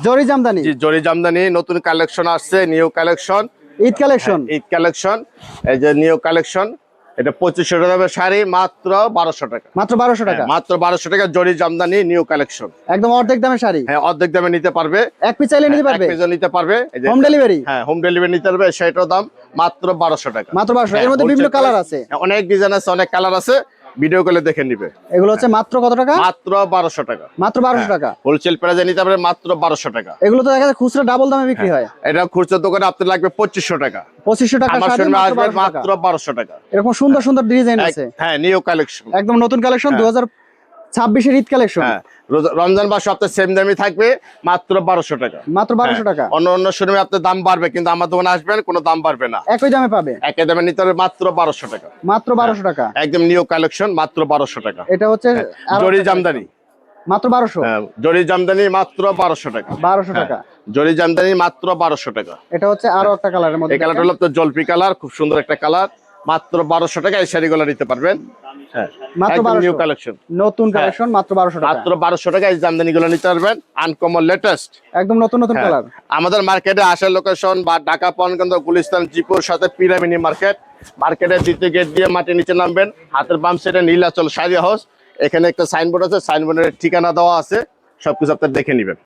জরি জামদানি। জি, জরি জামদানি নতুন কালেকশন আসছে, new collection, Eid collection. Eid collection. এই যে নিউ কালেকশন, এটা 2500 টাকা শাড়ি, মাত্র 1200 টাকা। মাত্র 1200 টাকা। মাত্র 1200 টাকা, জরি জামদানি নিউ কালেকশন, একদম অর্ধেক দামে শাড়ি। হ্যাঁ অর্ধেক দামে নিতে পারবে। এক পিস চাইলে নিতে এক পারবে, পিসও নিতে পারবে। Home delivery. হ্যাঁ, হোম ডেলিভারি নিতে পারবে, সেটার দাম মাত্র 1200 টাকা। মাত্র 1200। এর মধ্যে বিভিন্ন কালার আছে, অনেক ডিজাইন আছে, অনেক কালার আছে, ভিডিও কলে দেখে নিবে। এগুলো হচ্ছে মাত্র কত টাকা? মাত্র 1200 টাকা। মাত্র 1200 টাকা। হোলসেল প্রাইসে নিতে পারবে মাত্র 1200 টাকা। এগুলো তো দেখা যায় খুচরা ডাবল দামে বিক্রি হয়। এটা খুচরা দোকানে আপনার লাগবে 2500 টাকা। 2500 টাকা আমার শাড়ি, শোরুমে মাত্র আসবে 1200 টাকা। মাত্র 1200 টাকা। এরকম সুন্দর সুন্দর ডিজাইন আছে। হ্যাঁ, নিউ কালেকশন, একদম নতুন কালেকশন, 2026 এর ঈদ কালেকশন। হ্যাঁ, রমজান বা সপ্তাহে সেম দামই থাকবে, মাত্র 1200 টাকা। মাত্র 1200 টাকা। অন্য অন্য শোরুমে আপনার দাম বাড়বে, কিন্তু আমার দোকানে আসবেন কোনো দাম বাড়বে না, একই দামে পাবে। একই দামে নিতে হবে, মাত্র 1200 টাকা। মাত্র 1200 টাকা। একদম নিউ কালেকশন, মাত্র 1200 টাকা। এটা হচ্ছে জরি জামদানি, মাত্র 1200। হ্যাঁ, জরি জামদানি মাত্র 1200 টাকা। 1200 টাকা। জরি জামদানি মাত্র 1200 টাকা। এটা হচ্ছে আরো একটা কালারের মধ্যে। এই কালারটা হলো আপনার জলপি কালার, খুব সুন্দর একটা কালার, মাত্র 1200 টাকা এই শাড়িগুলো নিতে পারবেন। হ্যাঁ, মাত্র একদম 1200। নিউ কালেকশন, নতুন কালেকশন, মাত্র 1200 টাকা। মাত্র 1200 টাকা এই জামদানিগুলো নিতে পারবেন, আনকমন লেটেস্ট, একদম নতুন নতুন কালার। আমাদের মার্কেটে আসার লোকেশন বা ঢাকা পঞ্চগড় গুলিস্তান জিপুর সাথে পিরামিনি মার্কেট, মার্কেটের দ্বিতীয় গেট দিয়ে মাটির নিচে নামবেন, হাতের বাম সাইডে নীলাচল শাড়ি হাউস, এখানে একটা সাইনবোর্ড আছে, সাইনবোর্ডের ঠিকানা দেওয়া আছে, সবকিছু আপনার দেখে নেবেন।